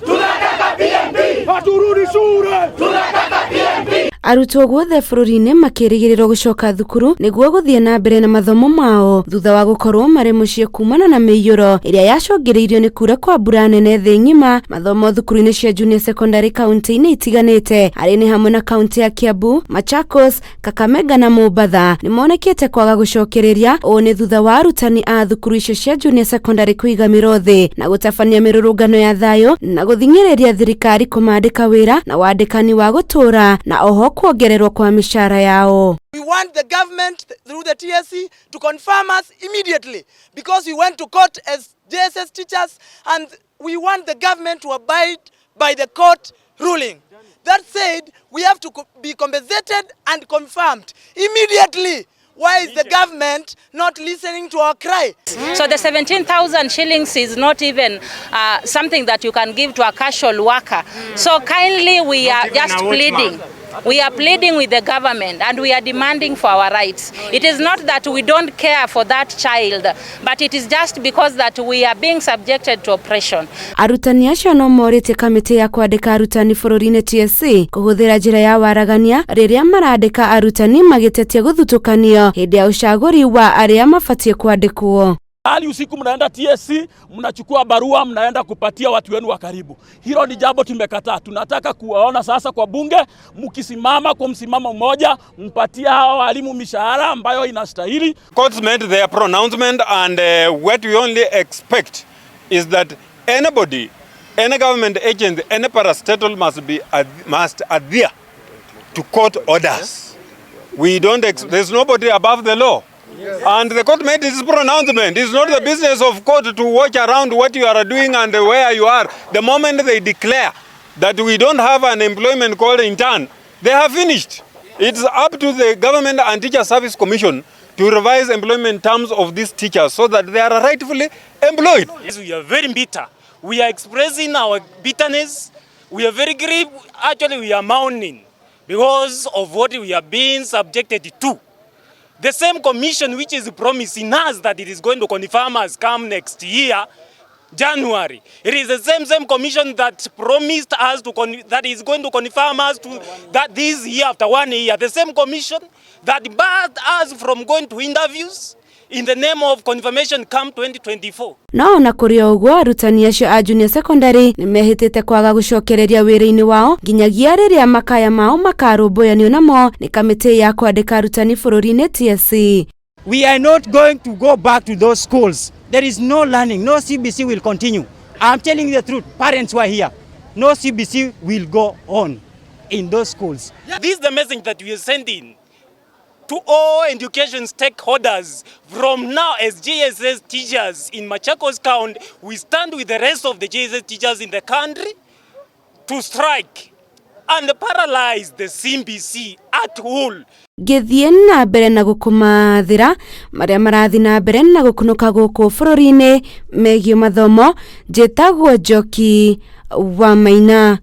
Tunataka PNP. Haturudi shule. Tunataka PNP. Arutwo guothe bũrũri-inĩ makĩrĩgĩrĩrwo gũcoka thukuru nĩguo gũthiĩ na mbere na mathomo mao thutha wa gũkorwo marĩ mũciĩ kumana na mĩiyũro ĩrĩa yacũngĩrĩirio nĩ kura kwa mbura nene thĩ ng'ima. Mathomo thukuru-inĩ cia junior secondary kaunti-inĩ itiganĩte arĩ nĩ hamwe na kaunti ya Kiambu, Machakos, Kakamega na Mombatha nĩmonekete kwaga gũcokereria. Ũũ nĩ thutha wa arutani a thukuru icio cia junior secondary kũiga mĩĩro thĩ na gũtabania mĩrũrũngano ya thayũ na gũthing'ĩrĩria thirikari kũmandĩka wĩra na wandĩkani wa gũtũũra na oho kuongererwa kwa mishahara yao. We want the government through the TSC to confirm us immediately because we went to court as JSS teachers and we want the government to abide by the court ruling. That said, we have to be compensated and confirmed immediately. Why is the government not listening to our cry? So the 17,000 shillings is not even something that you can give to a casual worker. So kindly we are just pleading. We are pleading with the government and we are demanding for our rights. It is not that we don't care for that child, but it is just because that we are being subjected to oppression. Arutani acio no morĩtie kamĩtĩ ya kwandĩka arutani bũrũri-inĩ TSC kũhũthĩra njĩra ya waragania rĩrĩa marandĩka arutani magĩtetia gũthutũkanio hĩndĩ ya ũcagũri wa arĩa mabatie kwandĩkwo. Hali usiku mnaenda TSC, mnachukua barua, mnaenda kupatia watu wenu wa karibu. Hilo ni jambo tumekataa. Tunataka kuwaona sasa kwa bunge, mkisimama kwa msimamo mmoja, mpatia hao walimu mishahara ambayo inastahili. Courts made their pronouncement and what we only expect is that anybody, any government agent, any parastatal must adhere to court orders. We don't, there's nobody above the law. Yes. And the court made its pronouncement. It's not the business of court to watch around what you are doing and where you are. The moment they declare that we don't have an employment called intern, they have finished. It's up to the Government and Teacher Service Commission to revise employment terms of these teachers so that they are rightfully employed. Yes, we are very bitter. We are expressing our bitterness. We are very grieved. Actually, we are mourning because of what we are being subjected to. The same commission which is promising us that it is going to confirm us come next year, January. It is the same commission that promised us that is going to confirm us to that this year after 1 year. The same commission that barred us from going to interviews in the name of confirmation come 2024. No na kũrĩ ũguo arutani acio a junior secondary nĩmehĩtĩte kwaga gũcokereria wĩra-inĩ wao nginyagia rĩrĩa makaya mao makarũmbũyanio namo nĩ kamĩtĩ ya kwandĩka arutani bũrũri-inĩ TSC. We are not going to go back to those schools. There is no learning. No CBC will continue. I'm telling you the truth. Parents who are here, no CBC will go on in those schools. This is the message that we are sending to all education stakeholders. From now, as JSS teachers in Machakos County, we stand with the rest of the JSS teachers in the country to strike and paralyze the CBC at whole. Gĩthiĩ na mbere na gũkũmathĩra marĩa marathi na mbere na gũkunũka gũkũ bũrũri-inĩ megiĩ mathomo. Njĩtagwo Njoki wa Maina.